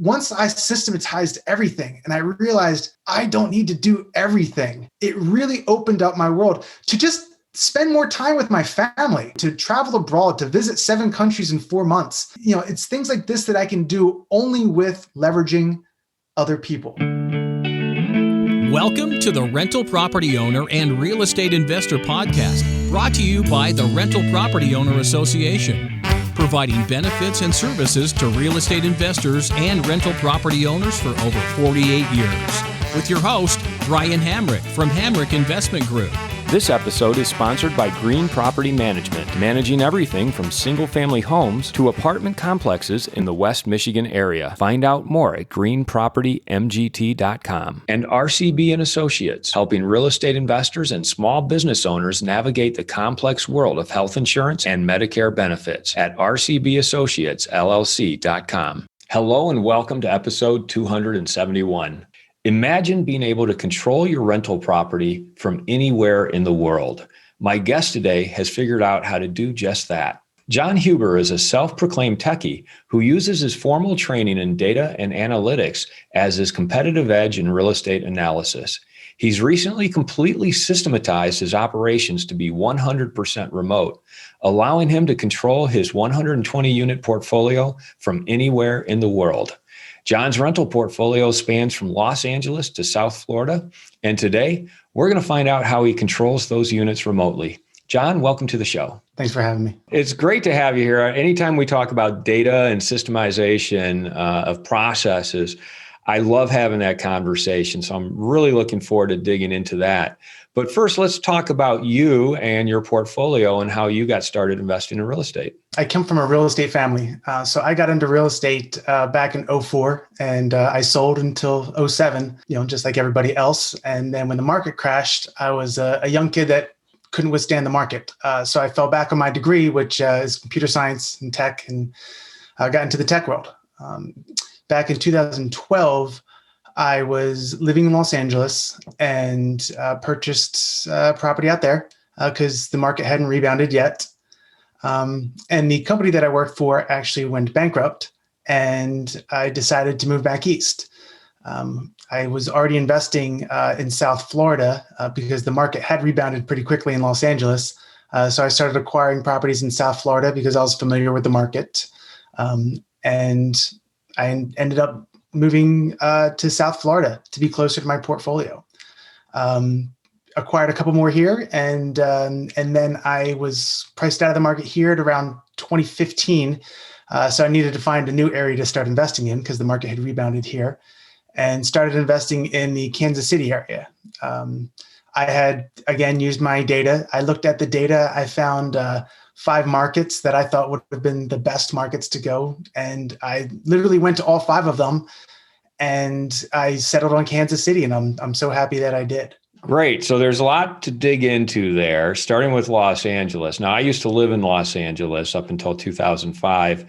once I systematized everything and I realized I don't need to do everything, it really opened up my world to just spend more time with my family, to travel abroad, to visit 7 countries in 4 months. It's things like this that I can do only with leveraging other people. Welcome to the Rental Property Owner and Real Estate Investor Podcast, brought to you by the Rental Property Owner Association, providing benefits and services to real estate investors and rental property owners for over 48 years. With your host, Brian Hamrick from Hamrick Investment Group. This episode is sponsored by Green Property Management, managing everything from single-family homes to apartment complexes in the West Michigan area. Find out more at greenpropertymgt.com. And RCB & Associates, helping real estate investors and small business owners navigate the complex world of health insurance and Medicare benefits at rcbassociatesllc.com. Hello and welcome to episode 271. Imagine being able to control your rental property from anywhere in the world. My guest today has figured out how to do just that. Jon Huber is a self-proclaimed techie who uses his formal training in data and analytics as his competitive edge in real estate analysis. He's recently completely systematized his operations to be 100% remote, allowing him to control his 120-unit portfolio from anywhere in the world. Jon's rental portfolio spans from Los Angeles to South Florida, and today we're going to find out how he controls those units remotely. Jon, welcome to the show. Thanks for having me. It's great to have you here. Anytime we talk about data and systemization of processes, I love having that conversation, so I'm really looking forward to digging into that. But first, let's talk about you and your portfolio and how you got started investing in real estate. I come from a real estate family. So I got into real estate back in 2004 and I sold until 2007, just like everybody else. And then when the market crashed, I was a young kid that couldn't withstand the market. So I fell back on my degree, which is computer science and tech, and got into the tech world. Back in 2012, I was living in Los Angeles and purchased property out there because the market hadn't rebounded yet. And the company that I worked for actually went bankrupt, and I decided to move back east. I was already investing in South Florida because the market had rebounded pretty quickly in Los Angeles. So I started acquiring properties in South Florida because I was familiar with the market. And I ended up moving to South Florida to be closer to my portfolio. Acquired a couple more here, and then I was priced out of the market here at around 2015. So I needed to find a new area to start investing in because the market had rebounded here, and started investing in the Kansas City area. I had, again, used my data. I looked at the data. I found 5 markets that I thought would have been the best markets to go. And I literally went to all 5 of them, and I settled on Kansas City, and I'm so happy that I did. Great. So there's a lot to dig into there, starting with Los Angeles. Now, I used to live in Los Angeles up until 2005.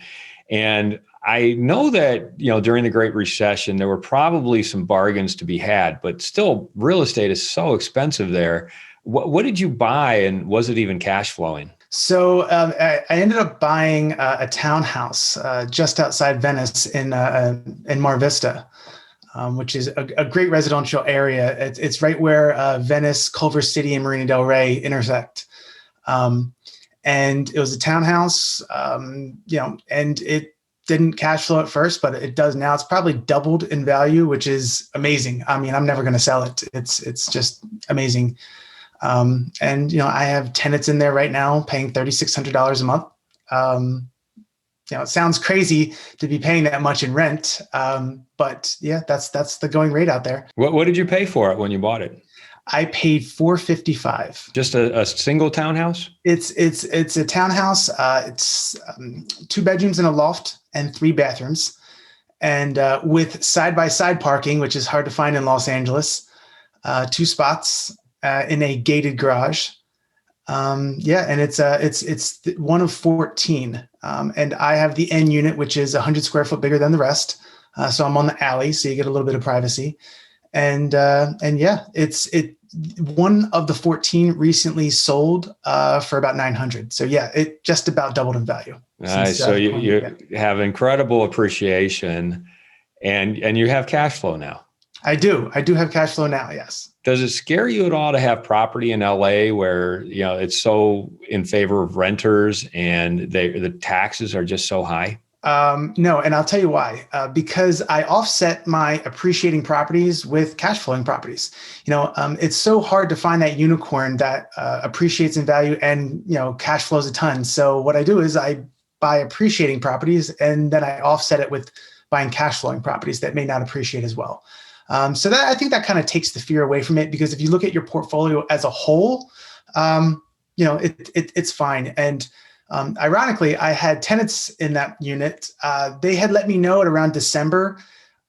And I know that, during the Great Recession, there were probably some bargains to be had, but still real estate is so expensive there. What did you buy, and was it even cash flowing? So I ended up buying a townhouse just outside Venice in Mar Vista, which is a great residential area. It's right where Venice, Culver City, and Marina Del Rey intersect. And it was a townhouse, and it didn't cash flow at first, but it does now. It's probably doubled in value, which is amazing. I mean, I'm never going to sell it. It's just amazing. And I have tenants in there right now paying $3,600 a month. It sounds crazy to be paying that much in rent. But yeah, that's the going rate out there. What did you pay for it when you bought it? I paid $455. Just a single townhouse? It's a townhouse. It's 2 bedrooms and a loft and 3 bathrooms, and with side-by-side parking, which is hard to find in Los Angeles. 2 spots in a gated garage. And it's one of 14. And I have the N unit, which is 100 square foot bigger than the rest. So I'm on the alley, so you get a little bit of privacy. And it's one of the 14 recently sold for about $900. So yeah, it just about doubled in value. So you have incredible appreciation. and you have cash flow now. I do have cash flow now. Yes. Does it scare you at all to have property in LA where, it's so in favor of renters and the taxes are just so high? No, and I'll tell you why. Because I offset my appreciating properties with cash flowing properties. It's so hard to find that unicorn that appreciates in value and cash flows a ton. So what I do is I buy appreciating properties and then I offset it with buying cash flowing properties that may not appreciate as well. So that I think that kind of takes the fear away from it, because if you look at your portfolio as a whole, it's fine. And ironically, I had tenants in that unit. They had let me know at around December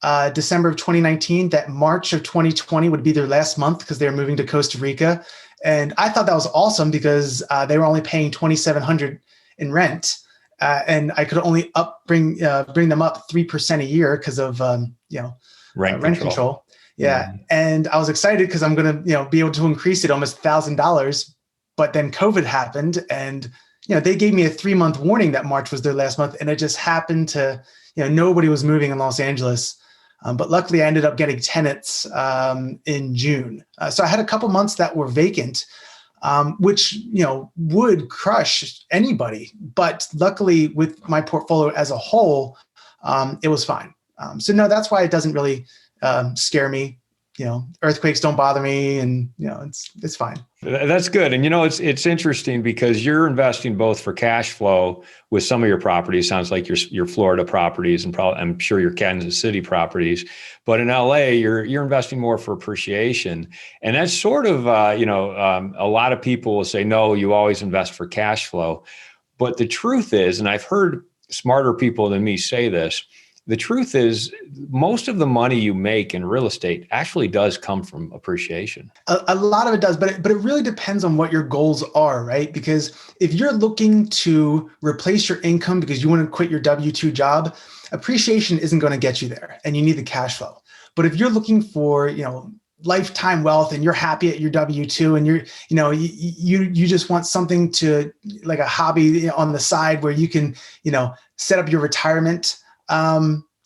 of 2019 that March of 2020 would be their last month because they were moving to Costa Rica. And I thought that was awesome because they were only paying $2,700 in rent. And I could only bring them up 3% a year because of rent control. Yeah. Mm-hmm. And I was excited because I'm going to be able to increase it almost $1,000. But then COVID happened, and they gave me a 3-month warning that March was their last month, and it just happened to nobody was moving in Los Angeles. But luckily, I ended up getting tenants in June. So I had a couple months that were vacant, which would crush anybody. But luckily, with my portfolio as a whole, it was fine. So no, that's why it doesn't really scare me. Earthquakes don't bother me, and it's fine. That's good. And it's interesting because you're investing both for cash flow with some of your properties. Sounds like your Florida properties, and probably I'm sure your Kansas City properties. But in LA, you're investing more for appreciation, and that's sort of a lot of people will say, no, you always invest for cash flow. But the truth is, and I've heard smarter people than me say this, the truth is, most of the money you make in real estate actually does come from appreciation. A lot of it does, but it really depends on what your goals are, right? Because if you're looking to replace your income because you want to quit your W-2 job, appreciation isn't going to get you there, and you need the cash flow. But if you're looking for, lifetime wealth, and you're happy at your W-2, and you just want something to, like a hobby on the side where you can, set up your retirement,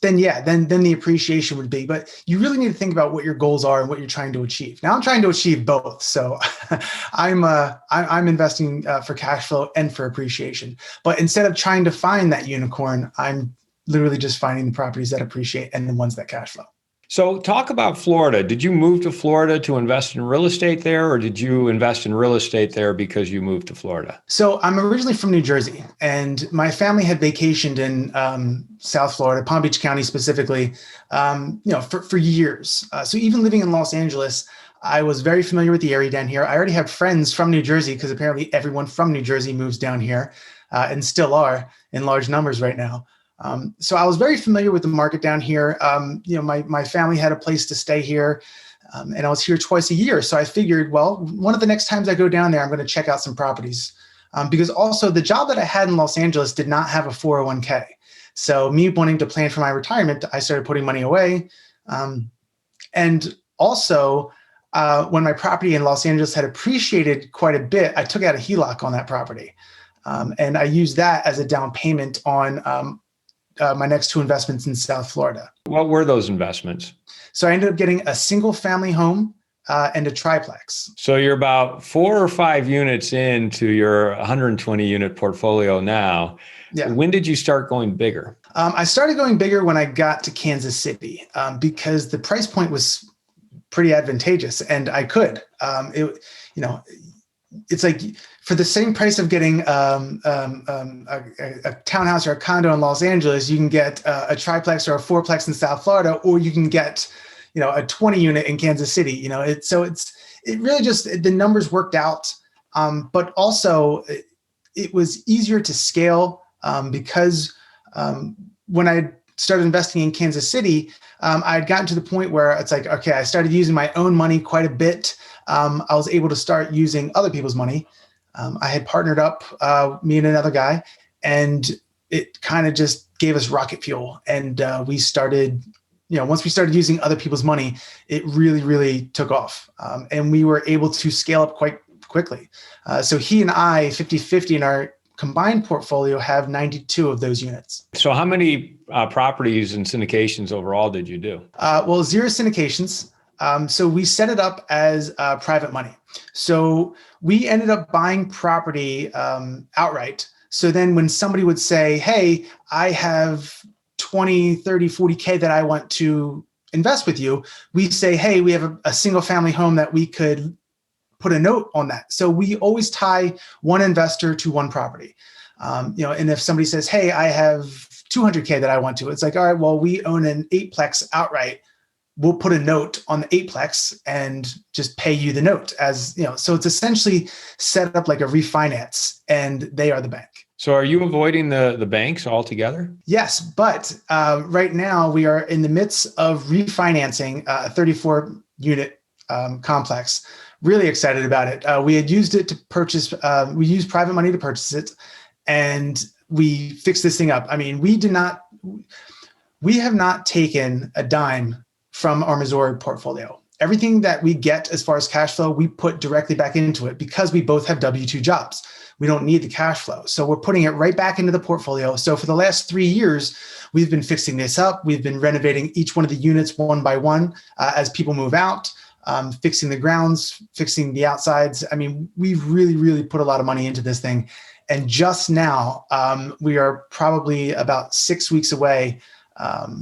then the appreciation would be. But you really need to think about what your goals are and what you're trying to achieve. Now I'm trying to achieve both. So I'm investing for cash flow and for appreciation. But instead of trying to find that unicorn, I'm literally just finding the properties that appreciate and the ones that cash flow. So talk about Florida. Did you move to Florida to invest in real estate there, or did you invest in real estate there because you moved to Florida? So I'm originally from New Jersey, and my family had vacationed in South Florida, Palm Beach County specifically, for years. So even living in Los Angeles, I was very familiar with the area down here. I already have friends from New Jersey because apparently everyone from New Jersey moves down here and still are in large numbers right now. So I was very familiar with the market down here. My family had a place to stay here, and I was here twice a year. So I figured, well, one of the next times I go down there, I'm going to check out some properties, because also the job that I had in Los Angeles did not have a 401k. So me wanting to plan for my retirement, I started putting money away. And also, when my property in Los Angeles had appreciated quite a bit, I took out a HELOC on that property. And I used that as a down payment on my next 2 investments in South Florida. What were those investments? So I ended up getting a single family home and a triplex. So you're about 4 or 5 units into your 120 unit portfolio now. Yeah. When did you start going bigger? I started going bigger when I got to Kansas City because the price point was pretty advantageous, and I could. It's like for the same price of getting a townhouse or a condo in Los Angeles, you can get a triplex or a fourplex in South Florida, or you can get, a 20 unit in Kansas City. It really just, the numbers worked out, but also it was easier to scale because when I started investing in Kansas City, I had gotten to the point where it's like, okay, I started using my own money quite a bit. I was able to start using other people's money. I had partnered up, me and another guy, and it kind of just gave us rocket fuel. And we started, once we started using other people's money, it really, really took off. And we were able to scale up quite quickly. So he and I, 50-50 in our combined portfolio have 92 of those units. So how many properties and syndications overall did you do? Well, 0 syndications. So we set it up as private money. So we ended up buying property outright. So then when somebody would say, hey, I have 20, 30, 40K that I want to invest with you, we say, hey, we have a single family home that we could put a note on that. So we always tie one investor to one property. And if somebody says, hey, I have 200K that I want to, it's like, all right, well, we own an 8-plex outright. We'll put a note on the 8-plex and just pay you the note so it's essentially set up like a refinance and they are the bank. So are you avoiding the banks altogether? Yes, but right now we are in the midst of refinancing a 34-unit complex. Really excited about it. We had used it to purchase, we used private money to purchase it, and we fixed this thing up. I mean, we have not taken a dime from our Missouri portfolio. Everything that we get as far as cash flow, we put directly back into it because we both have W-2 jobs. We don't need the cash flow. So we're putting it right back into the portfolio. So for the last 3 years, we've been fixing this up. We've been renovating each one of the units one by one as people move out, fixing the grounds, fixing the outsides. I mean, we've really, really put a lot of money into this thing. And just now, we are probably about 6 weeks away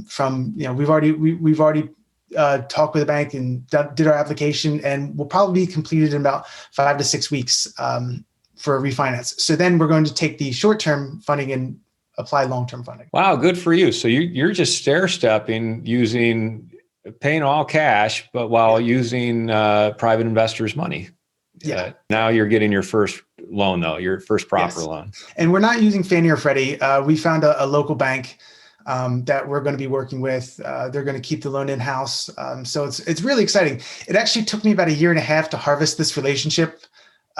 from, we've already talked with the bank and did our application, and we'll probably be completed in about 5 to 6 weeks for a refinance. So then we're going to take the short-term funding and apply long-term funding. Wow, good for you. So you're just stair-stepping, paying all cash, but while using private investors' money. Yeah. Now you're getting your first loan, though, your first proper loan. And we're not using Fannie or Freddie. We found a local bank that we're going to be working with. They're going to keep the loan in-house. So it's really exciting. It actually took me about 1.5 years to harvest this relationship.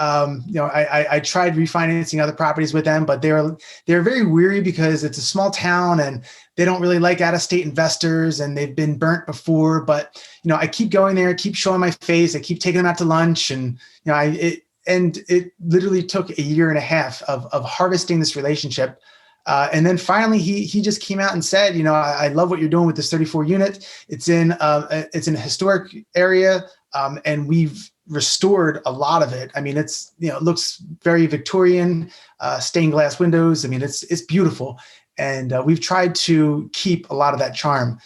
I tried refinancing other properties with them, but they're very weary because it's a small town and they don't really like out-of-state investors and they've been burnt before. But I keep going there, keep showing my face, I keep taking them out to lunch, and it literally took 1.5 years of harvesting this relationship. And then finally, he just came out and said, I love what you're doing with this 34 unit. It's in a historic area, and we've restored a lot of it. I mean, it looks very Victorian, stained glass windows. I mean, it's beautiful, and we've tried to keep a lot of that charm.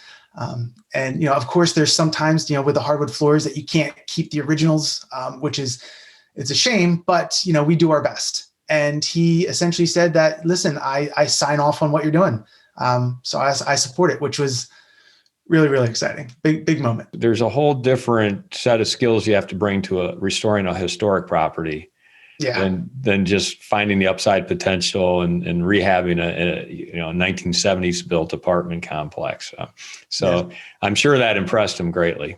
And of course, there's sometimes with the hardwood floors that you can't keep the originals, it's a shame, but we do our best. And he essentially said that, listen, I sign off on what you're doing. So I support it, which was really, really exciting. Big moment. There's a whole different set of skills you have to bring to restoring a historic property than just finding the upside potential and rehabbing a 1970s built apartment complex. So I'm sure that impressed him greatly.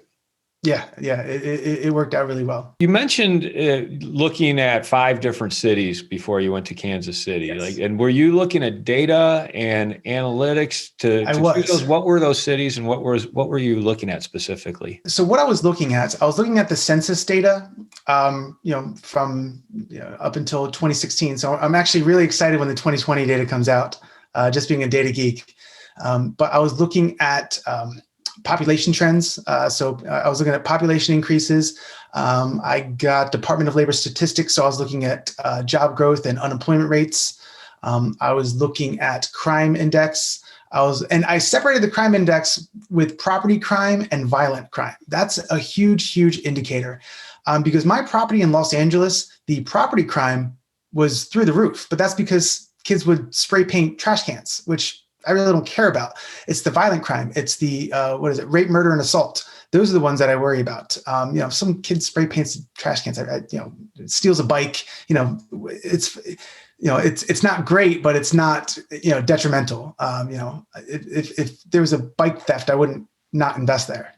Yeah, it worked out really well. You mentioned looking at 5 different cities before you went to Kansas City. Yes. And were you looking at data and analytics to choose those? What were those cities, and what were you looking at specifically? So what I was looking at the census data, from up until 2016. So I'm actually really excited when the 2020 data comes out, just being a data geek. But I was looking at population trends. So I was looking at population increases. I got Department of Labor statistics. So I was looking at job growth and unemployment rates. I was looking at crime index. I separated the crime index with property crime and violent crime. That's a huge, huge indicator. Because my property in Los Angeles, the property crime was through the roof, but that's because kids would spray paint trash cans, which I really don't care about. It's the violent crime. It's the, rape, murder, and assault. Those are the ones that I worry about. If some kid spray paints trash cans, steals a bike, it's not great, but it's not, detrimental. If there was a bike theft, I wouldn't not invest there,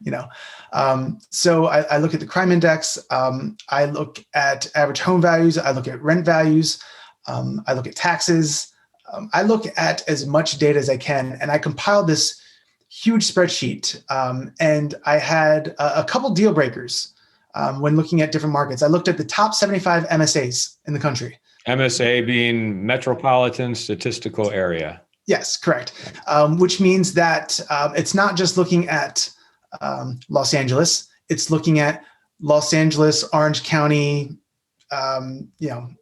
So I look at the crime index. I look at average home values. I look at rent values. I look at taxes. I look at as much data as I can, and I compiled this huge spreadsheet. And I had a couple deal breakers when looking at different markets. I looked at the top 75 MSAs in the country. MSA being Metropolitan Statistical Area. Yes, correct. Which means that it's not just looking at Los Angeles. It's looking at Los Angeles, Orange County,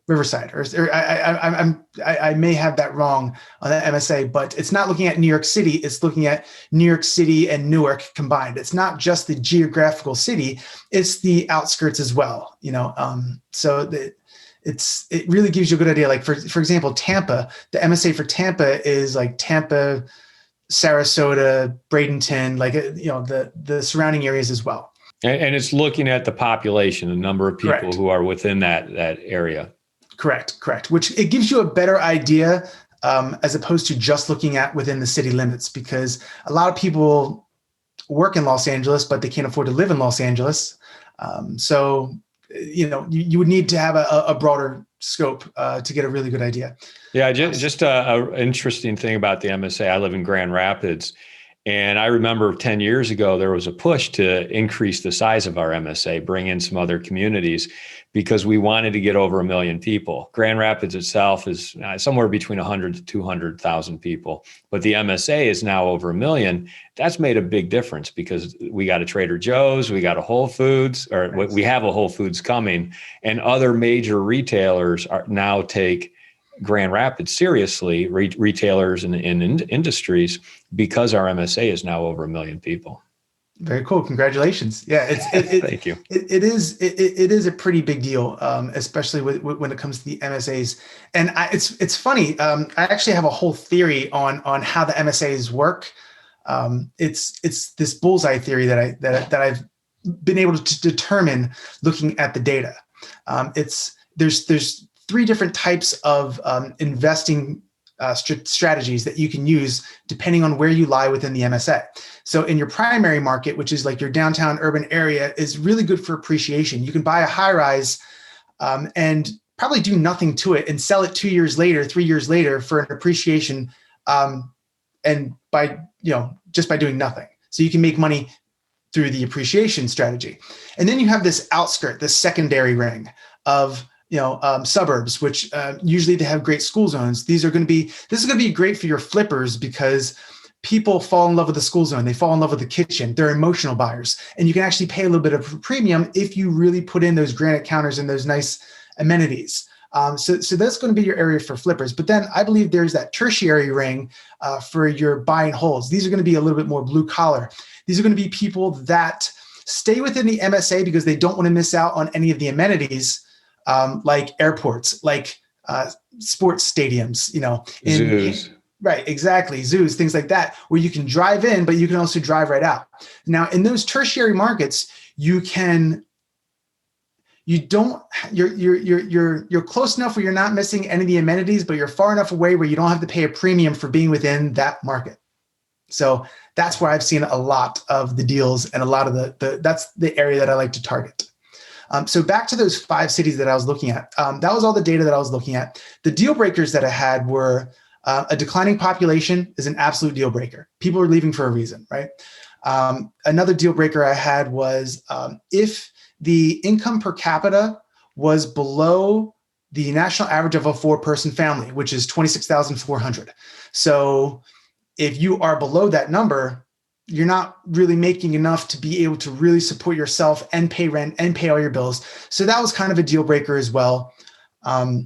Riverside, or I may have that wrong on that MSA, but it's not looking at New York City. It's looking at New York City and Newark combined. It's not just the geographical city; it's the outskirts as well. It really gives you a good idea. Like for example, Tampa, the MSA for Tampa is like Tampa, Sarasota, Bradenton, like the surrounding areas as well. And it's looking at the population, the number of people Correct. who are within that area. Correct. Which it gives you a better idea as opposed to just looking at within the city limits, because a lot of people work in Los Angeles, but they can't afford to live in Los Angeles. You would need to have a broader scope to get a really good idea. Yeah, just a interesting thing about the MSA. I live in Grand Rapids. And I remember 10 years ago, there was a push to increase the size of our MSA, bring in some other communities, because we wanted to get over 1 million people. Grand Rapids itself is somewhere between 100 to 200,000 people, but the MSA is now over 1 million. That's made a big difference because we got a Trader Joe's, we got a Whole Foods, or we have a Whole Foods coming, and other major retailers now take Grand Rapids seriously, retailers and industries, because our MSA is now over 1 million people. Very cool. Congratulations. Yeah, Thank you. It is a pretty big deal, especially when it comes to the MSAs. And it's funny. I actually have a whole theory on how the MSAs work. It's this bullseye theory that I've been able to determine looking at the data. There's 3 different types of investing strategies that you can use depending on where you lie within the MSA. So in your primary market, which is like your downtown urban area, is really good for appreciation. You can buy a high rise and probably do nothing to it and sell it 2 years later, 3 years later for an appreciation, and just by doing nothing. So you can make money through the appreciation strategy. And then you have this outskirt, this secondary ring of suburbs, which usually they have great school zones. This is going to be great for your flippers because people fall in love with the school zone. They fall in love with the kitchen. They're emotional buyers. And you can actually pay a little bit of a premium if you really put in those granite counters and those nice amenities. So that's going to be your area for flippers. But then I believe there's that tertiary ring for your buy and holds. These are going to be a little bit more blue collar. These are going to be people that stay within the MSA because they don't want to miss out on any of the amenities, like airports, like sports stadiums, zoos. Right, exactly. Zoos, things like that, where you can drive in, but you can also drive right out. Now, in those tertiary markets, you're close enough where you're not missing any of the amenities, but you're far enough away where you don't have to pay a premium for being within that market. So that's where I've seen a lot of the deals and a lot of that's the area that I like to target. So back to those 5 cities that I was looking at, that was all the data that I was looking at. The deal breakers that I had were a declining population is an absolute deal breaker. People are leaving for a reason, right? Another deal breaker I had was if the income per capita was below the national average of a 4-person family, which is $26,400. So if you are below that number, you're not really making enough to be able to really support yourself and pay rent and pay all your bills. So that was kind of a deal breaker as well. Also,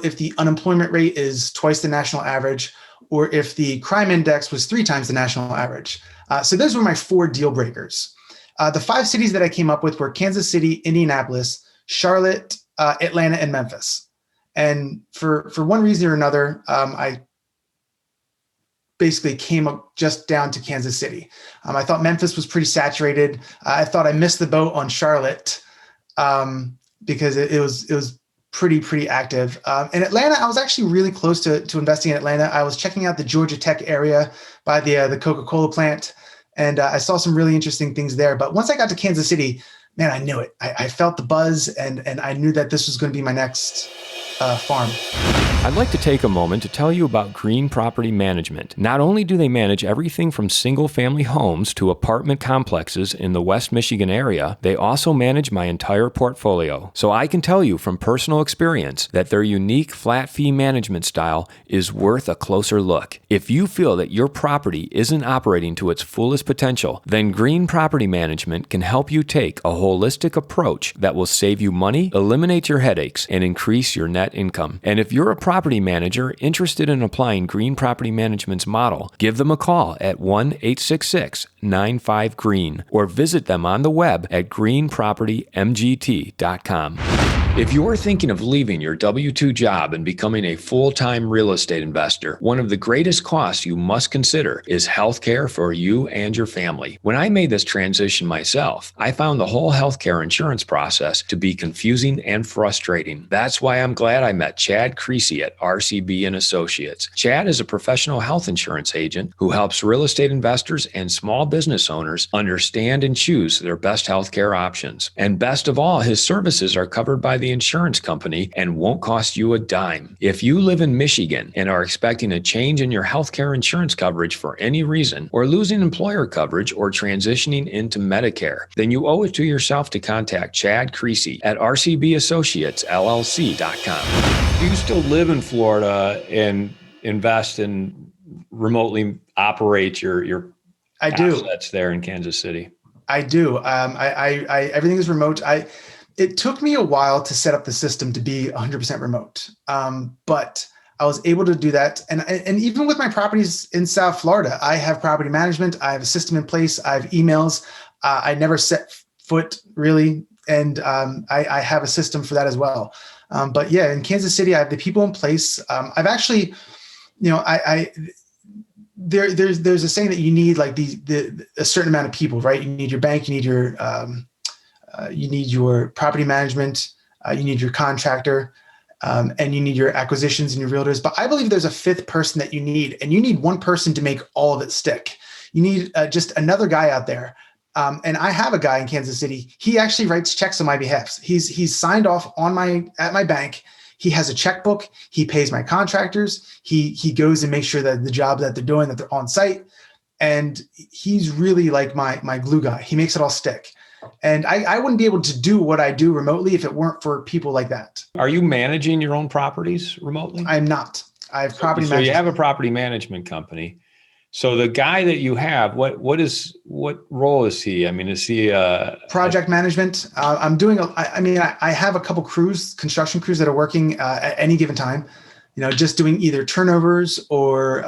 if the unemployment rate is twice the national average, or if the crime index was 3 times the national average. So those were my 4 deal breakers. The 5 cities that I came up with were Kansas City, Indianapolis, Charlotte, Atlanta, and Memphis. And for one reason or another, I basically came up just down to Kansas City. I thought Memphis was pretty saturated. I thought I missed the boat on Charlotte because it was pretty active. In Atlanta, I was actually really close to investing in Atlanta. I was checking out the Georgia Tech area by the Coca-Cola plant, and I saw some really interesting things there. But once I got to Kansas City, man, I knew it. I felt the buzz, and I knew that this was going to be my next farm. I'd like to take a moment to tell you about Green Property Management. Not only do they manage everything from single-family homes to apartment complexes in the West Michigan area, they also manage my entire portfolio. So I can tell you from personal experience that their unique flat fee management style is worth a closer look. If you feel that your property isn't operating to its fullest potential, then Green Property Management can help you take a holistic approach that will save you money, eliminate your headaches, and increase your net income. And if you're a property manager interested in applying Green Property Management's model, give them a call at 1-866-95-GREEN or visit them on the web at greenpropertymgt.com. If you're thinking of leaving your W-2 job and becoming a full-time real estate investor, one of the greatest costs you must consider is healthcare for you and your family. When I made this transition myself, I found the whole healthcare insurance process to be confusing and frustrating. That's why I'm glad I met Chad Creasy at RCB and Associates. Chad is a professional health insurance agent who helps real estate investors and small business owners understand and choose their best healthcare options. And best of all, his services are covered by the insurance company and won't cost you a dime. If you live in Michigan and are expecting a change in your healthcare insurance coverage for any reason, or losing employer coverage or transitioning into Medicare, then you owe it to yourself to contact Chad Creasy at rcbassociatesllc.com. Do you still live in Florida and invest and remotely operate your I do. assets there in Kansas City? I do. Everything is remote. It took me a while to set up the system to be 100% remote, but I was able to do that. And even with my properties in South Florida, I have property management. I have a system in place. I have emails. I never set foot really, and I have a system for that as well. But yeah, in Kansas City, I have the people in place. I've actually, there's a saying that you need like a certain amount of people, right? You need your bank, you need your property management, you need your contractor, and you need your acquisitions and your realtors. But I believe there's a fifth person that you need, and you need one person to make all of it stick. You need just another guy out there. And I have a guy in Kansas City. He actually writes checks on my behalf. He's signed off at my bank. He has a checkbook. He pays my contractors. He goes and makes sure that the job that they're doing, that they're on site. And he's really like my glue guy. He makes it all stick. And I wouldn't be able to do what I do remotely if it weren't for people like that. Are you managing your own properties remotely? I'm not. I have property So management. you have a property management company. So the guy that you have, what role is he? I mean, is he project management? I'm doing. I have a couple construction crews that are working at any given time. Just doing either turnovers or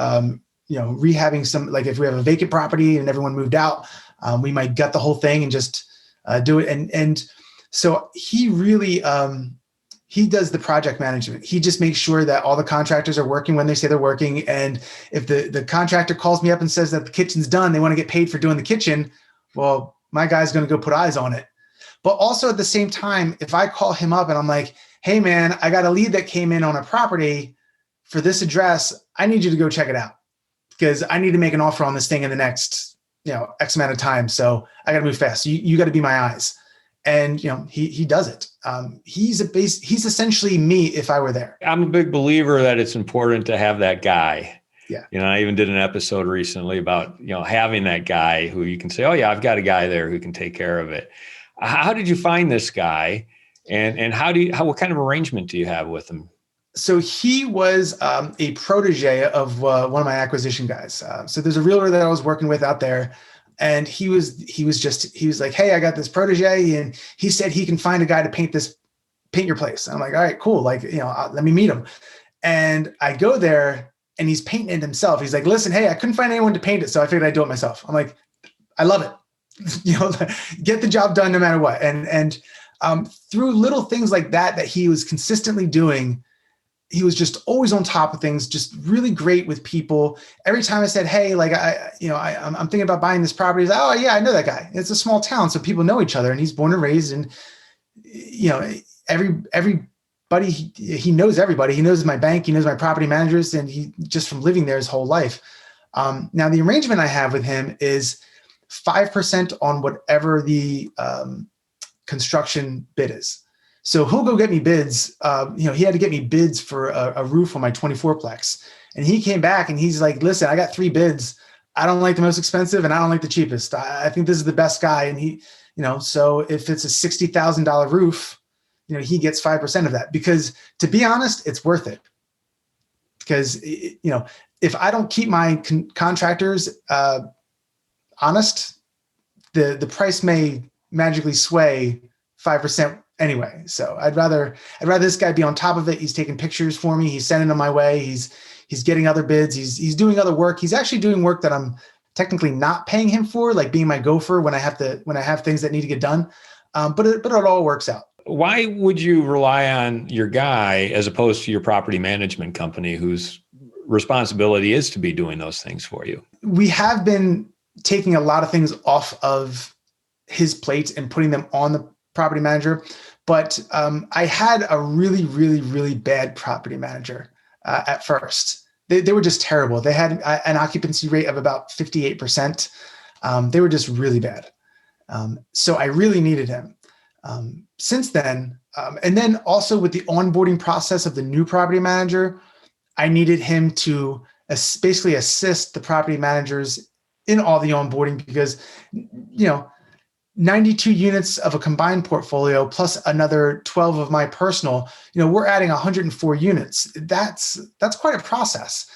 rehabbing some. Like if we have a vacant property and everyone moved out, we might gut the whole thing and just do it. And so he really he does the project management. He just makes sure that all the contractors are working when they say they're working. And if the contractor calls me up and says that the kitchen's done, they want to get paid for doing the kitchen, well, my guy's going to go put eyes on it. But also at the same time, if I call him up and I'm like, hey man, I got a lead that came in on a property for this address. I need you to go check it out because I need to make an offer on this thing in the next, X amount of time. So I got to move fast. So you got to be my eyes. And, he does it. He's essentially me if I were there. I'm a big believer that it's important to have that guy. Yeah. I even did an episode recently about, having that guy who you can say, oh yeah, I've got a guy there who can take care of it. How did you find this guy? And what kind of arrangement do you have with him? So he was a protege of one of my acquisition guys. So there's a realtor that I was working with out there. And he was like, hey, I got this protege, and he said he can find a guy to paint your place. And I'm like, all right, cool. Like, let me meet him. And I go there and he's painting it himself. He's like, listen, hey, I couldn't find anyone to paint it. So I figured I'd do it myself. I'm like, I love it. Get the job done no matter what. And through little things like that he was consistently doing, he was just always on top of things, just really great with people. Every time I said, hey, like I'm thinking about buying this property. He's like, oh yeah, I know that guy. It's a small town, so people know each other, and he's born and raised, and everybody, he knows everybody. He knows my bank, he knows my property managers, and he just from living there his whole life. Now the arrangement I have with him is 5% on whatever the construction bid is. So he'll go get me bids. He had to get me bids for a roof on my 24-plex. And he came back and he's like, listen, I got 3 bids. I don't like the most expensive and I don't like the cheapest. I think this is the best guy. And he, so if it's a $60,000 roof, he gets 5% of that, because to be honest, it's worth it. Because, if I don't keep my contractors honest, the price may magically sway 5% anyway. So I'd rather this guy be on top of it. He's taking pictures for me. He's sending them my way. He's getting other bids. He's doing other work. He's actually doing work that I'm technically not paying him for, like being my gopher when I have things that need to get done. But it all works out. Why would you rely on your guy as opposed to your property management company, whose responsibility is to be doing those things for you? We have been taking a lot of things off of his plate and putting them on the property manager. But I had a really, really, really bad property manager at first. They were just terrible. They had an occupancy rate of about 58%. They were just really bad. So I really needed him. Since then, and then also with the onboarding process of the new property manager, I needed him to basically assist the property managers in all the onboarding, because, 92 units of a combined portfolio plus another 12 of my personal, we're adding 104 units. That's quite a process.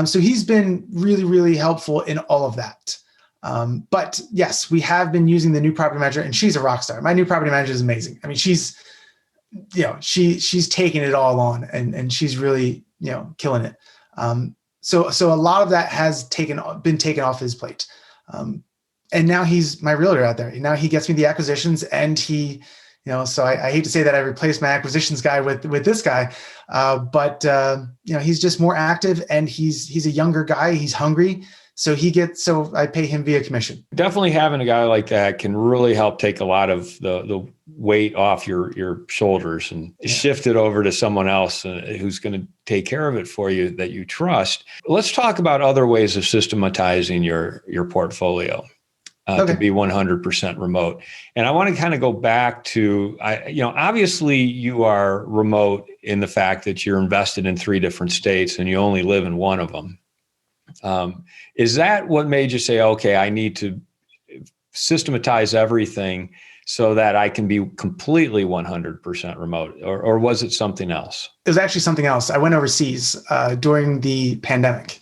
So he's been really, really helpful in all of that. But yes, we have been using the new property manager, and she's a rock star. My new property manager is amazing. I mean, she's taking it all on, and she's really, killing it. So a lot of that has been taken off his plate. And now he's my realtor out there. Now he gets me the acquisitions, and he, so I hate to say that I replaced my acquisitions guy with this guy, but he's just more active, and he's a younger guy. He's hungry. So I pay him via commission. Definitely having a guy like that can really help take a lot of the weight off your shoulders and shift it over to someone else who's going to take care of it for you, that you trust. Let's talk about other ways of systematizing your portfolio to be 100% remote. And I want to kind of go back to, obviously you are remote in the fact that you're invested in 3 different states and you only live in one of them. Is that what made you say, okay, I need to systematize everything so that I can be completely 100% remote, or was it something else? It was actually something else. I went overseas during the pandemic.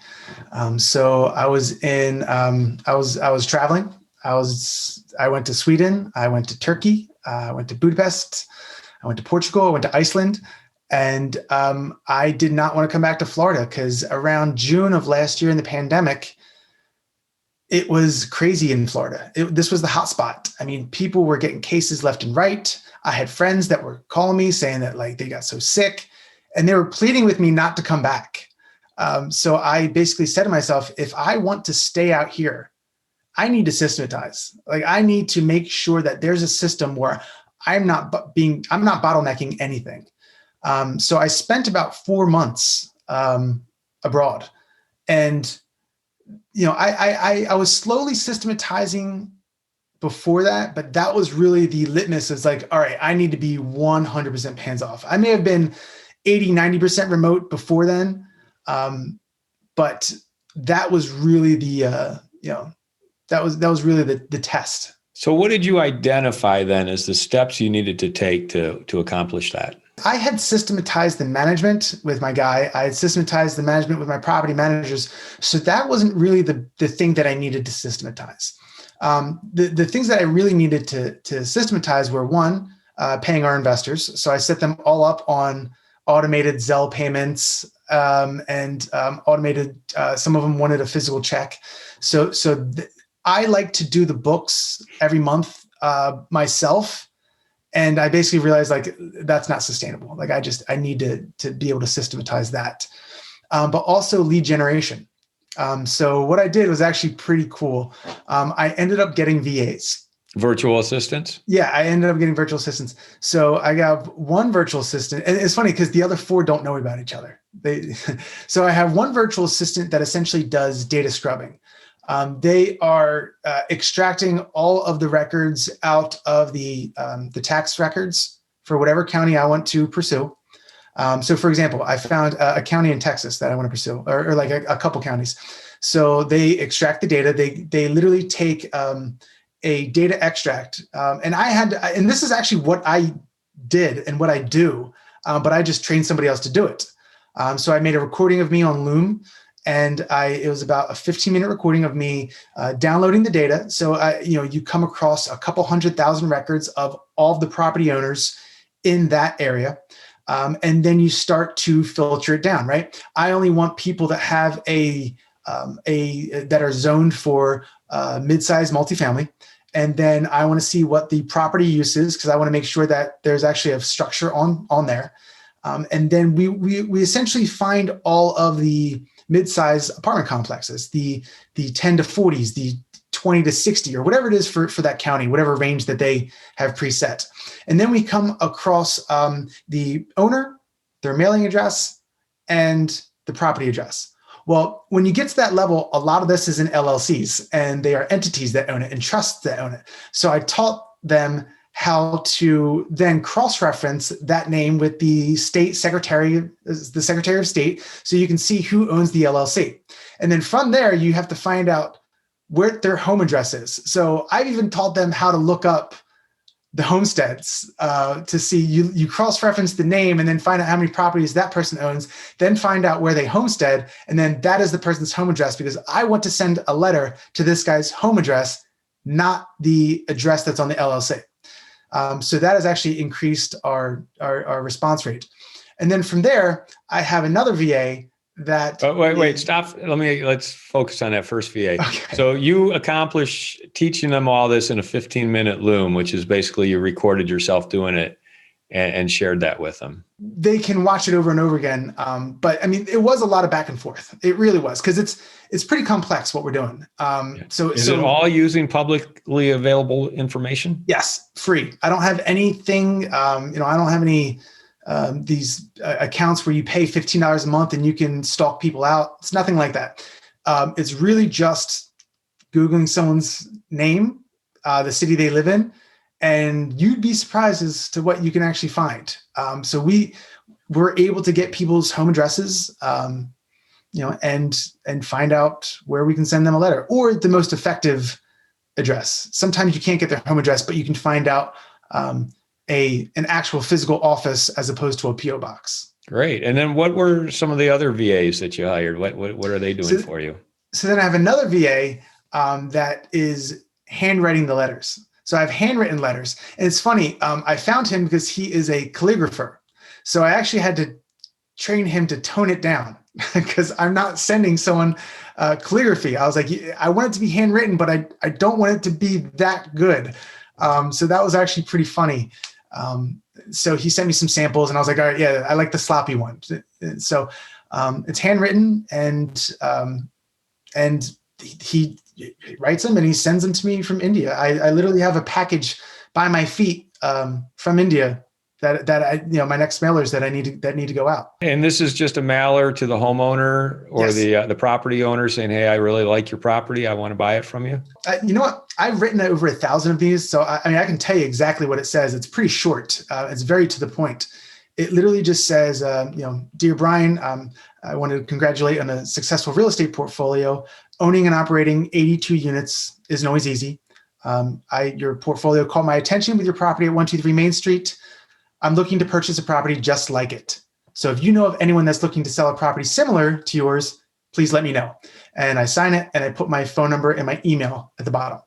So I was I was traveling. I went to Sweden. I went to Turkey. I went to Budapest. I went to Portugal. I went to Iceland. And I did not want to come back to Florida, because around June of last year in the pandemic, it was crazy in Florida. This was the hot spot. I mean, people were getting cases left and right. I had friends that were calling me saying that they got so sick, and they were pleading with me not to come back. So I basically said to myself, if I want to stay out here, I need to systematize. I need to make sure that there's a system where I'm not bottlenecking anything. So I spent about 4 months abroad, and I was slowly systematizing before that, but that was really the litmus. It's all right, I need to be 100% hands off. I may have been 80, 90% remote before then, but that was really that was really the test. So what did you identify then as the steps you needed to take to accomplish that? I had systematized the management with my guy. I had systematized the management with my property managers. So that wasn't really the thing that I needed to systematize. The things that I really needed to systematize were, one, paying our investors. So I set them all up on automated Zelle payments, and automated, some of them wanted a physical check. So I like to do the books every month myself. And I basically realized that's not sustainable. I need to be able to systematize that. But also lead generation. So what I did was actually pretty cool. I ended up getting VAs. Virtual assistants? Yeah, I ended up getting virtual assistants. So I got one virtual assistant, and it's funny because the other 4 don't know about each other. So I have one virtual assistant that essentially does data scrubbing. They are extracting all of the records out of the tax records for whatever county I want to pursue. So for example, I found a county in Texas that I want to pursue, or like a couple counties. So they extract the data. They literally take a data extract. And this is actually what I did and what I do, but I just trained somebody else to do it. So I made a recording of me on Loom, and it was about a 15-minute recording of me downloading the data. So you come across a couple 100,000 records of all of the property owners in that area. And then you start to filter it down, right? I only want people that have that are zoned for mid-sized multifamily. And then I want to see what the property use is, because I want to make sure that there's actually a structure on there. And then we essentially find all of the mid-sized apartment complexes, the 10 to 40s, the 20 to 60, or whatever it is for that county, whatever range that they have preset. And then we come across the owner, their mailing address, and the property address. Well, when you get to that level, a lot of this is in LLCs, and they are entities that own it and trusts that own it. So I taught them how to then cross-reference that name with the secretary of state, so you can see who owns the LLC. And then from there, you have to find out where their home address is. So I've even taught them how to look up the homesteads to see, you cross-reference the name and then find out how many properties that person owns, then find out where they homestead, and then that is the person's home address, because I want to send a letter to this guy's home address, not the address that's on the LLC. So that has actually increased our response rate. And then from there, I have another VA that— wait, stop. Let's focus on that first VA. Okay. So you accomplish teaching them all this in a 15-minute Loom, which is basically you recorded yourself doing it and shared that with them. They can watch it over and over again. But I mean, it was a lot of back and forth. It really was, because it's pretty complex what we're doing. So is it all using publicly available information? Yes, free. I don't have anything. I don't have any these accounts where you pay $15 a month and you can stalk people out. It's nothing like that. It's really just Googling someone's name, the city they live in, and you'd be surprised as to what you can actually find. So we're able to get people's home addresses, and find out where we can send them a letter, or the most effective address. Sometimes you can't get their home address, but you can find out an actual physical office as opposed to a PO box. Great. And then what were some of the other VAs that you hired? What are they doing for you? So then I have another VA that is handwriting the letters. So I have handwritten letters. And it's funny, I found him because he is a calligrapher. So I actually had to train him to tone it down, because I'm not sending someone calligraphy. I was like, I want it to be handwritten, but I don't want it to be that good. So that was actually pretty funny. So he sent me some samples, and I was like, all right, yeah, I like the sloppy one. So it's handwritten, and he writes them and he sends them to me from India. I literally have a package by my feet from India that my next mailers that need to go out. And this is just a mailer to the homeowner or Yes. the property owner saying, hey, I really like your property. I want to buy it from you. You know what? I've written over 1,000 of these. So I can tell you exactly what it says. It's pretty short. It's very to the point. It literally just says, Dear Brian, I want to congratulate on a successful real estate portfolio. Owning and operating 82 units isn't always easy. Your portfolio caught my attention with your property at 123 Main Street. I'm looking to purchase a property just like it. So if you know of anyone that's looking to sell a property similar to yours, please let me know. And I sign it, and I put my phone number and my email at the bottom.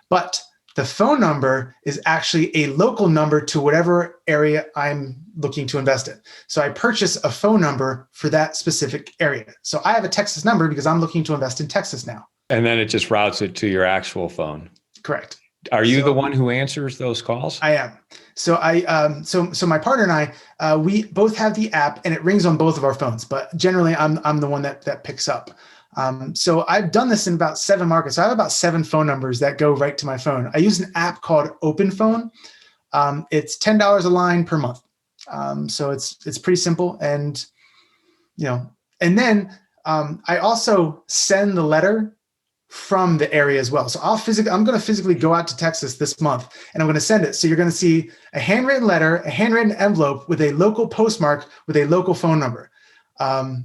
But the phone number is actually a local number to whatever area I'm looking to invest in. So I purchase a phone number for that specific area. So I have a Texas number because I'm looking to invest in Texas now. And then it just routes it to your actual phone. Correct. Are you the one who answers those calls? I am. So so my partner and I, we both have the app, and it rings on both of our phones, but generally I'm the one that picks up. So I've done this in about 7 markets. So I have about 7 phone numbers that go right to my phone. I use an app called Open Phone. It's $10 a line per month. So it's pretty simple. And, and then I also send the letter from the area as well. So I'm going to physically go out to Texas this month and I'm going to send it. So you're going to see a handwritten letter, a handwritten envelope with a local postmark with a local phone number. Little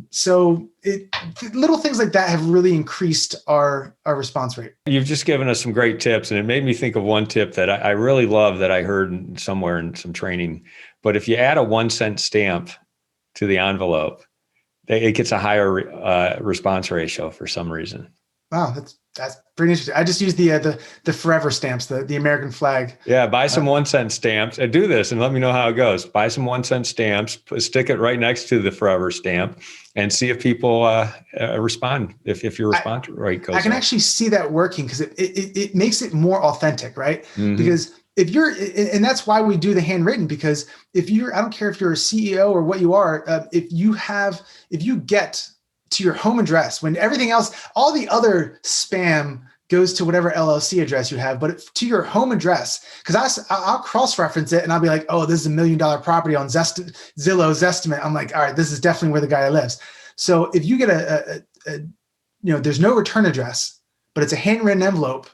things like that have really increased our response rate. You've just given us some great tips, and it made me think of one tip that I really love that I heard somewhere in some training. But if you add a 1 cent stamp to the envelope, it gets a higher response ratio for some reason. Wow, that's pretty interesting. I just use the forever stamps, the American flag. Yeah, buy some 1 cent stamps and do this and let me know how it goes. Buy some 1 cent stamps, stick it right next to the forever stamp and see if people respond, if your response rate goes up. I can actually see that working because it makes it more authentic, right? Mm-hmm. Because if you're, and that's why we do the handwritten, because I don't care if you're a CEO or what you are, if you get to your home address when everything else, all the other spam goes to whatever LLC address you have, but to your home address, because I'll cross-reference it and I'll be like, oh, this is $1 million property on Zillow's estimate. I'm like, all right, this is definitely where the guy lives. So if you get there's no return address, but it's a handwritten envelope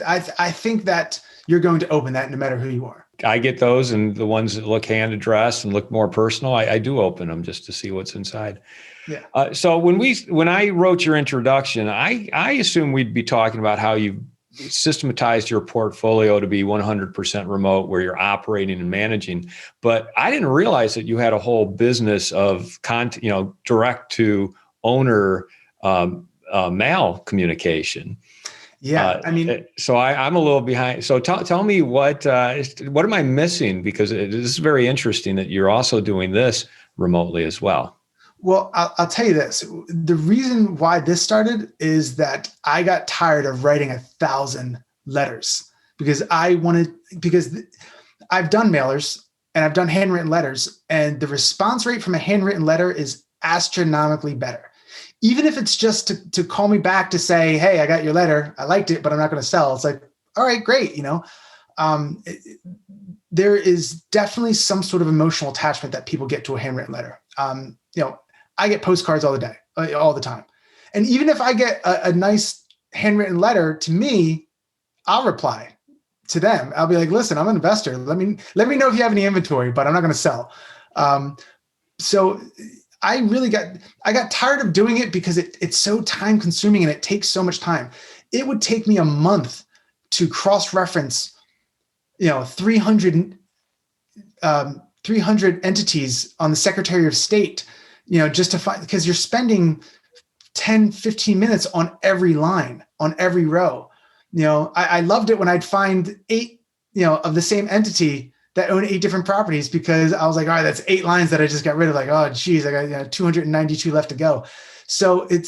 I think that you're going to open that no matter who you are. I get those, and the ones that look hand addressed and look more personal, I do open them just to see what's inside. Yeah. So when I wrote your introduction, I assume we'd be talking about how you systematized your portfolio to be 100% remote, where you're operating and managing. But I didn't realize that you had a whole business of content, direct to owner mail communication. Yeah, so I'm a little behind. So tell me what am I missing? Because this is very interesting that you're also doing this remotely as well. Well, I'll tell you this. The reason why this started is that I got tired of writing 1,000 letters because I've done mailers and I've done handwritten letters, and the response rate from a handwritten letter is astronomically better. Even if it's just to call me back to say, hey, I got your letter. I liked it, but I'm not going to sell. It's like, all right, great. There is definitely some sort of emotional attachment that people get to a handwritten letter. I get postcards all the time. And even if I get a nice handwritten letter to me, I'll reply to them. I'll be like, listen, I'm an investor. Let me know if you have any inventory, but I'm not going to sell. So I got tired of doing it because it's so time consuming and it takes so much time. It would take me a month to cross-reference, 300 entities on the Secretary of State, just to find, because you're spending 10, 15 minutes on every line, on every row. I loved it when I'd find 8, of the same entity that own 8 different properties, because I was like, all right, that's 8 lines that I just got rid of. Like, oh, geez, I got 292 left to go. So it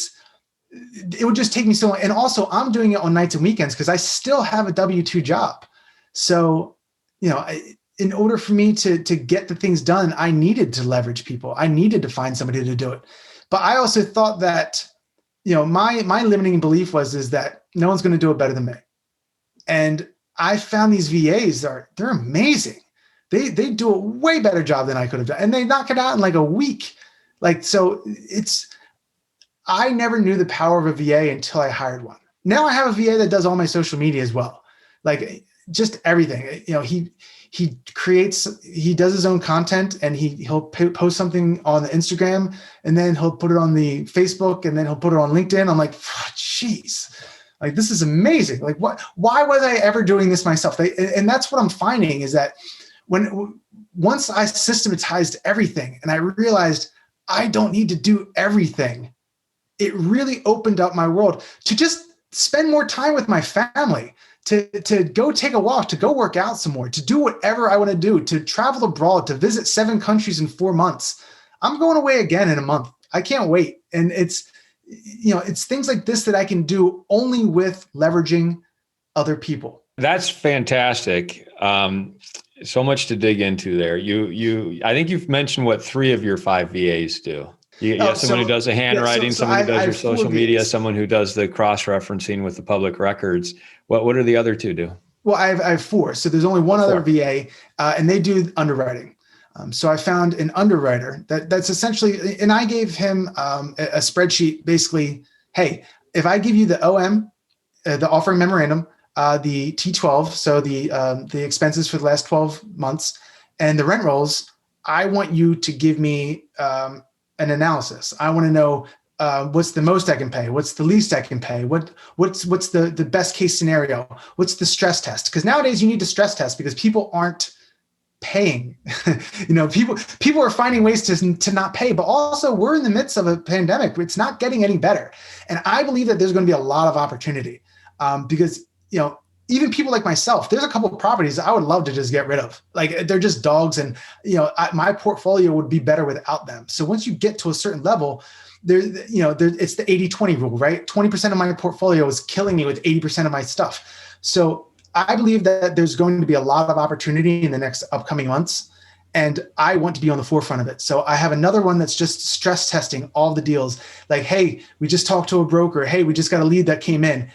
would just take me so long. And also I'm doing it on nights and weekends because I still have a W-2 job. So, in order for me to get the things done, I needed to leverage people. I needed to find somebody to do it. But I also thought that, my limiting belief is that no one's going to do it better than me. And I found these VAs they're amazing. They do a way better job than I could have done. And they knock it out in like a week. I never knew the power of a VA until I hired one. Now I have a VA that does all my social media as well. Like just everything. He does his own content, and he'll post something on the Instagram, and then he'll put it on the Facebook, and then he'll put it on LinkedIn. I'm like, geez. Like, this is amazing. Like, why was I ever doing this myself? And that's what I'm finding is that once I systematized everything and I realized I don't need to do everything, it really opened up my world to just spend more time with my family, to go take a walk, to go work out some more, to do whatever I want to do, to travel abroad, to visit 7 countries in 4 months. I'm going away again in a month. I can't wait. And it's things like this that I can do only with leveraging other people. That's fantastic. So much to dig into there. I think you've mentioned what 3 of your 5 VAs do. You have someone who does the handwriting, someone who does your social media, someone who does the cross-referencing with the public records. What do the other 2 do? Well, I have 4. So there's only one other VA, and they do underwriting. So I found an underwriter that's essentially, and I gave him a spreadsheet. Basically, hey, if I give you the OM, the offering memorandum, the T12, so the expenses for the last 12 months, and the rent rolls, I want you to give me an analysis. I want to know what's the most I can pay, what's the least I can pay, what's the best case scenario, what's the stress test? Because nowadays you need to stress test because people aren't paying. People are finding ways to not pay, but also we're in the midst of a pandemic. It's not getting any better, and I believe that there's going to be a lot of opportunity because even people like myself, there's a couple of properties I would love to just get rid of. Like they're just dogs, and my portfolio would be better without them. So once you get to a certain level, it's the 80-20 rule, right? 20% of my portfolio is killing me with 80% of my stuff. So I believe that there's going to be a lot of opportunity in the next upcoming months, and I want to be on the forefront of it. So I have another one that's just stress testing all the deals. Like, hey, we just talked to a broker. Hey, we just got a lead that came in.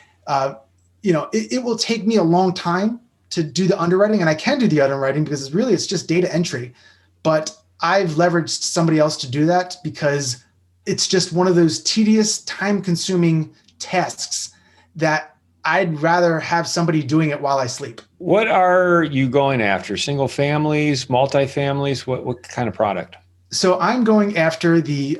It will take me a long time to do the underwriting, and I can do the underwriting because it's just data entry. But I've leveraged somebody else to do that because it's just one of those tedious, time-consuming tasks that I'd rather have somebody doing it while I sleep. What are you going after? Single families, multifamilies? What kind of product? So I'm going after the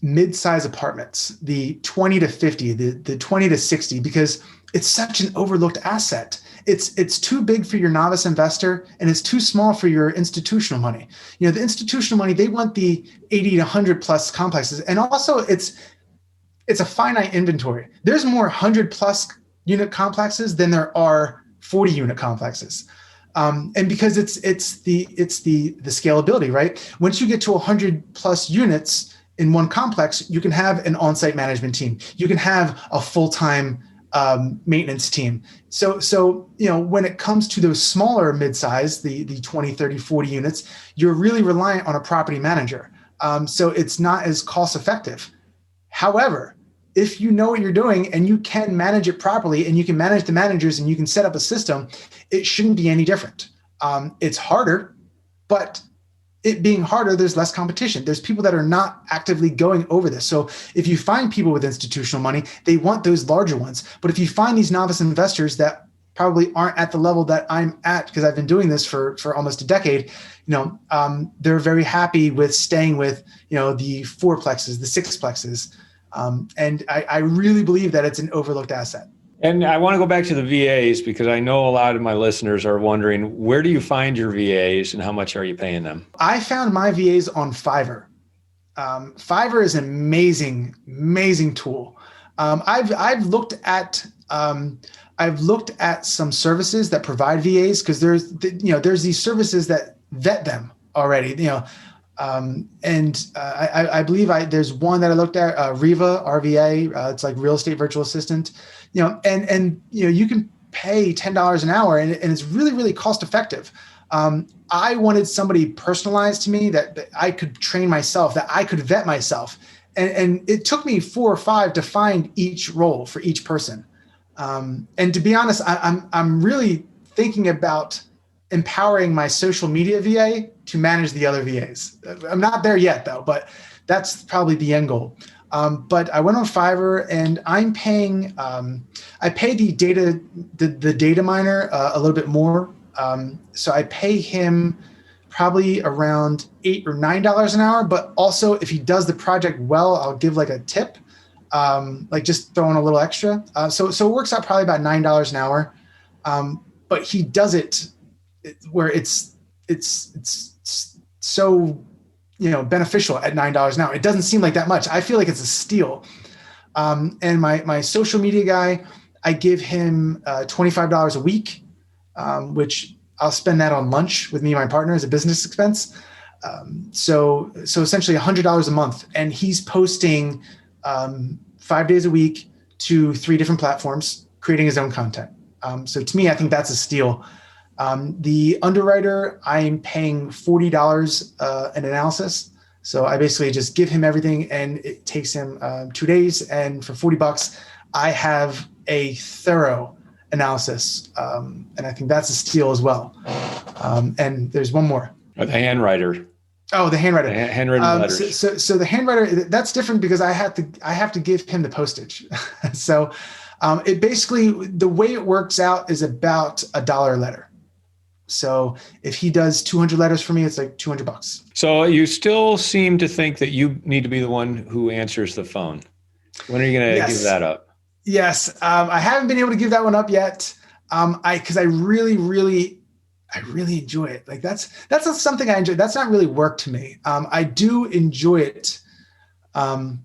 mid-size apartments, the 20 to 50, the 20 to 60, because it's such an overlooked asset. It's too big for your novice investor and it's too small for your institutional money. The institutional money, they want the 80 to 100 plus complexes. And also it's a finite inventory. There's more 100 plus unit complexes than there are 40 unit complexes. And because it's the scalability, right? Once you get to 100 plus units in one complex, you can have an on-site management team. You can have a full-time maintenance team. So when it comes to those smaller mid-size, the 20, 30, 40 units, you're really reliant on a property manager. So it's not as cost effective. However, if you know what you're doing and you can manage it properly and you can manage the managers and you can set up a system, it shouldn't be any different. It's harder, but it being harder, there's less competition. There's people that are not actively going over this. So if you find people with institutional money, they want those larger ones. But if you find these novice investors that probably aren't at the level that I'm at, because I've been doing this for almost a decade, they're very happy with staying with, the fourplexes, the sixplexes. And I really believe that it's an overlooked asset. And I want to go back to the VAs because I know a lot of my listeners are wondering, where do you find your VAs and how much are you paying them? I found my VAs on Fiverr. Fiverr is an amazing, amazing tool. I've looked at some services that provide VAs because there's these services that vet them already. I believe there's one that I looked at, Riva, RVA. It's like real estate virtual assistant. And you can pay $10 an hour, and it's really, really cost effective. I wanted somebody personalized to me that I could train myself, that I could vet myself, and it took me 4 or 5 to find each role for each person. And to be honest, I'm really thinking about empowering my social media VA to manage the other VAs. I'm not there yet though, but that's probably the end goal. But I went on Fiverr and I'm paying, I pay the data miner a little bit more. So I pay him probably around $8 or $9 an hour, but also if he does the project well, I'll give like a tip, like just throwing a little extra. So it works out probably about $9 an hour. But he does it where it's so, beneficial at $9 an hour. It doesn't seem like that much. I feel like it's a steal. And my social media guy, I give him $25 a week, which I'll spend that on lunch with me and my partner as a business expense. So essentially $100 a month. And he's posting 5 days a week to 3 different platforms, creating his own content. So to me, I think that's a steal. The underwriter, I'm paying $40 an analysis. So I basically just give him everything and it takes him 2 days. And for $40, I have a thorough analysis. And I think that's a steal as well. And there's one more. The handwriter. Oh, the handwriter. Handwritten So, letters. so, so the handwriter, that's different because I have to give him the postage. So, it basically, the way it works out is about $1 a letter. So if he does 200 letters for me, it's like $200. So you still seem to think that you need to be the one who answers the phone. When are you going to give Yes. that up? Yes. I haven't been able to give that one up yet. Cause I really enjoy it. Like that's not something I enjoy. That's not really work to me. I do enjoy it. Um,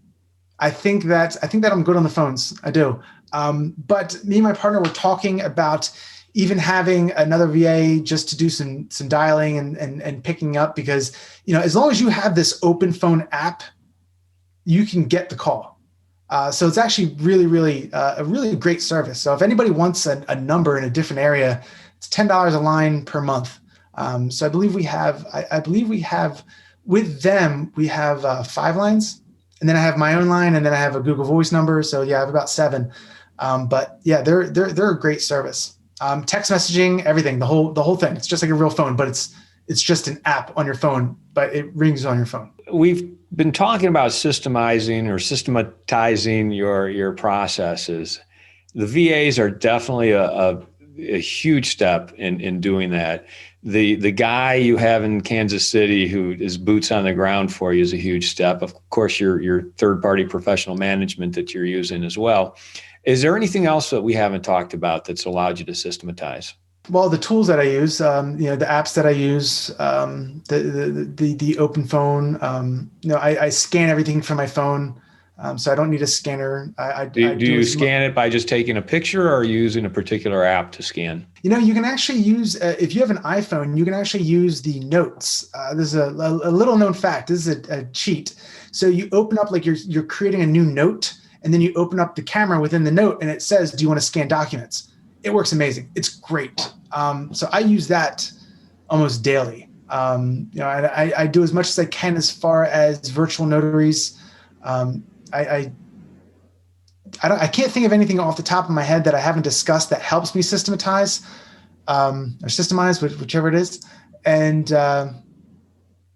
I think that I'm good on the phones. I do. But me and my partner were talking about even having another VA just to do some dialing and picking up, because, as long as you have this open phone app, you can get the call. So it's actually really a really great service. So if anybody wants a number in a different area, it's $10 a line per month. So I believe we have with them, we have 5 lines, and then I have my own line, and then I have a Google Voice number. So yeah, I have about 7. But yeah, they're a great service. Text messaging, everything, the whole thing. It's just like a real phone, but it's just an app on your phone, but it rings on your phone. We've been talking about systemizing or systematizing your processes. The VAs are definitely a huge step in doing that. The guy you have in Kansas City who is boots on the ground for you is a huge step. Of course, your third-party professional management that you're using as well. Is there anything else that we haven't talked about that's allowed you to systematize? Well, the tools that I use, the apps that I use, the open phone, I scan everything from my phone. So I don't need a scanner. I Do do you scan it by just taking a picture, or are you using a particular app to scan? You can actually use, if you have an iPhone, you can actually use the notes. This is a little known fact. This is a cheat. So you open up, like you're creating a new note, and then you open up the camera within the note, and it says, do you want to scan documents? It works amazing. It's great. So I use that almost daily. I do as much as I can as far as virtual notaries. I I can't think of anything off the top of my head that I haven't discussed that helps me systematize, or systemize, whichever it is. And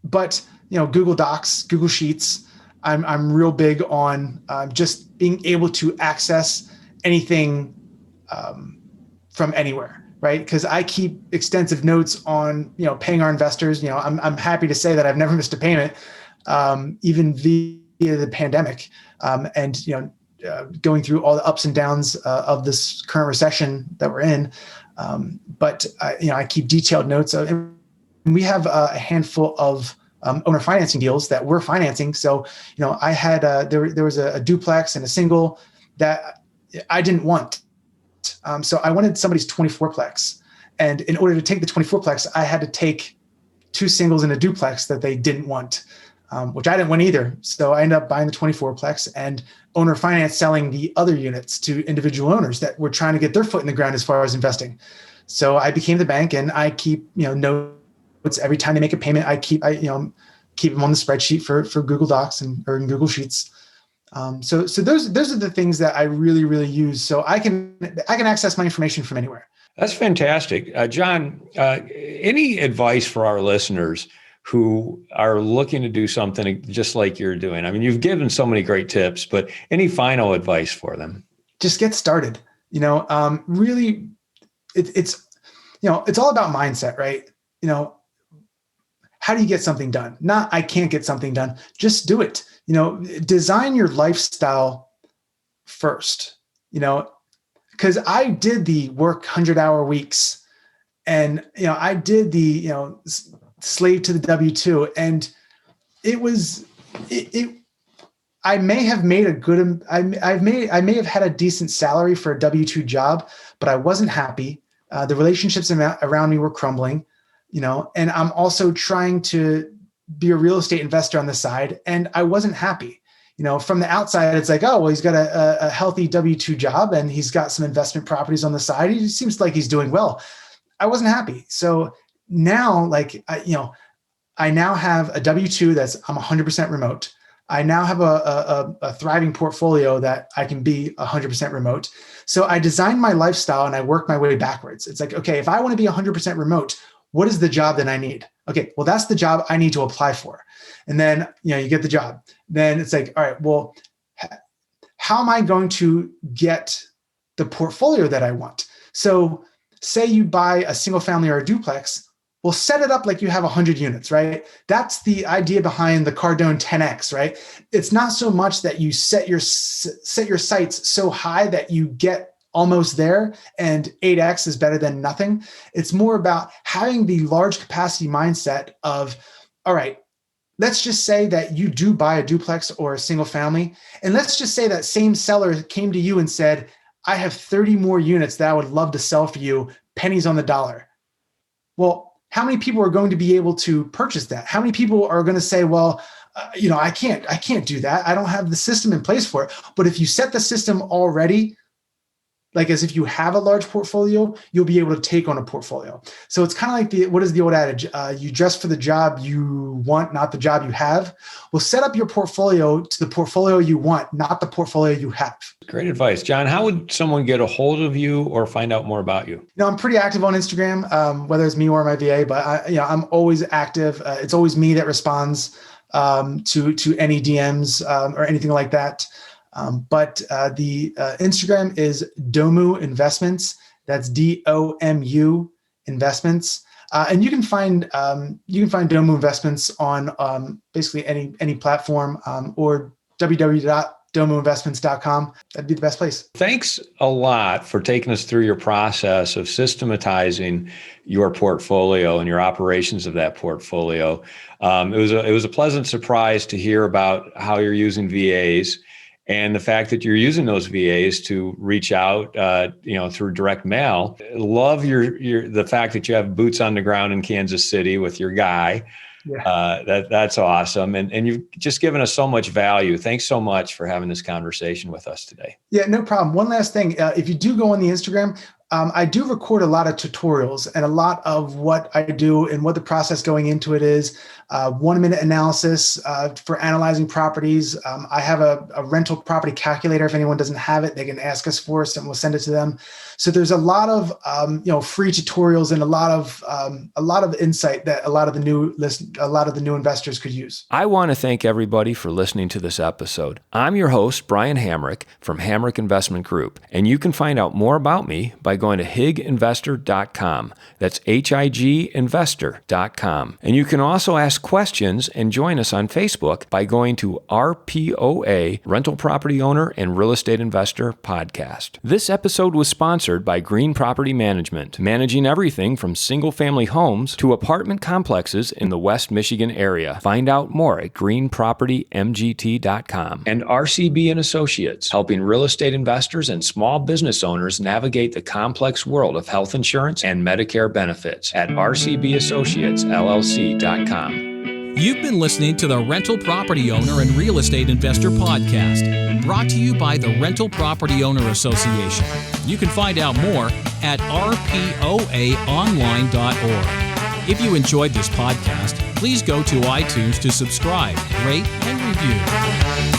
but Google Docs, Google Sheets. I'm real big on just being able to access anything from anywhere, right? Because I keep extensive notes on paying our investors. I'm happy to say that I've never missed a payment, even via the pandemic, and going through all the ups and downs of this current recession that we're in. But I keep detailed notes. And we have a handful of owner financing deals that we're financing. So, I had there was a duplex and a single that I didn't want. So I wanted somebody's 24plex. And in order to take the 24plex, I had to take 2 singles and a duplex that they didn't want, which I didn't want either. So I ended up buying the 24plex and owner finance selling the other units to individual owners that were trying to get their foot in the ground as far as investing. So I became the bank, and I keep notes every time they make a payment. I keep them on the spreadsheet for Google Docs or in Google Sheets. So those are the things that I really use. So I can access my information from anywhere. That's fantastic. Jon, any advice for our listeners who are looking to do something just like you're doing? I mean, you've given so many great tips, but any final advice for them? Just get started. Really, it's all about mindset, right? How do you get something done? Not, I can't get something done. Just do it. Design your lifestyle first, because I did the work 100-hour weeks, and, I did the, slave to the W-2, and it was, I may have made I may have had a decent salary for a W-2 job, but I wasn't happy. The relationships around me were crumbling, and I'm also trying to be a real estate investor on the side, and I wasn't happy. From the outside, it's like, oh, well, he's got a healthy W-2 job, and he's got some investment properties on the side. He seems like he's doing well. I wasn't happy. So now, I now have a W-2 I'm 100% remote. I now have a thriving portfolio that I can be 100% remote. So I designed my lifestyle and I work my way backwards. It's like, okay, if I want to be 100% remote, what is the job that I need? Okay, well, that's the job I need to apply for. And then, you get the job. Then it's like, all right, well, how am I going to get the portfolio that I want? So say you buy a single family or a duplex, well, set it up like you have 100 units, right? That's the idea behind the Cardone 10X, right? It's not so much that you set your sights so high that you get almost there and 8X is better than nothing. It's more about having the large capacity mindset of, all right, let's just say that you do buy a duplex or a single family. And let's just say that same seller came to you and said, I have 30 more units that I would love to sell for you, pennies on the dollar. Well, how many people are going to be able to purchase that? How many people are going to say, well, I can't do that. I don't have the system in place for it. But if you set the system already, like as if you have a large portfolio, you'll be able to take on a portfolio. So it's kind of like what is the old adage? You dress for the job you want, not the job you have. Well, set up your portfolio to the portfolio you want, not the portfolio you have. Great advice. John, how would someone get a hold of you or find out more about you? I'm pretty active on Instagram, whether it's me or my VA, but I'm always active. It's always me that responds to any DMs or anything like that. But the Instagram is Domu Investments. That's DOMU Investments. And you can find Domu Investments on basically any platform or www.domuinvestments.com. That'd be the best place. Thanks a lot for taking us through your process of systematizing your portfolio and your operations of that portfolio. It was a pleasant surprise to hear about how you're using VAs. And the fact that you're using those VAs to reach out, through direct mail. Love the fact that you have boots on the ground in Kansas City with your guy. Yeah. That's awesome. And you've just given us so much value. Thanks so much for having this conversation with us today. Yeah, no problem. One last thing. If you do go on the Instagram, I do record a lot of tutorials and a lot of what I do and what the process going into it is. 1-minute analysis for analyzing properties. I have a rental property calculator. If anyone doesn't have it, they can ask us for us and we'll send it to them. So there's a lot of free tutorials and a lot of insight that a lot of the new investors could use. I want to thank everybody for listening to this episode. I'm your host, Brian Hamrick from Hamrick Investment Group, and you can find out more about me by going to higinvestor.com. That's higinvestor.com. And you can also ask questions and join us on Facebook by going to RPOA, Rental Property Owner and Real Estate Investor Podcast. This episode was sponsored by Green Property Management, managing everything from single-family homes to apartment complexes in the West Michigan area. Find out more at greenpropertymgt.com. And RCB and Associates, helping real estate investors and small business owners navigate the complex world of health insurance and Medicare benefits at rcbassociatesllc.com. You've been listening to the Rental Property Owner and Real Estate Investor Podcast, brought to you by the Rental Property Owner Association. You can find out more at rpoaonline.org. If you enjoyed this podcast, please go to iTunes to subscribe, rate, and review.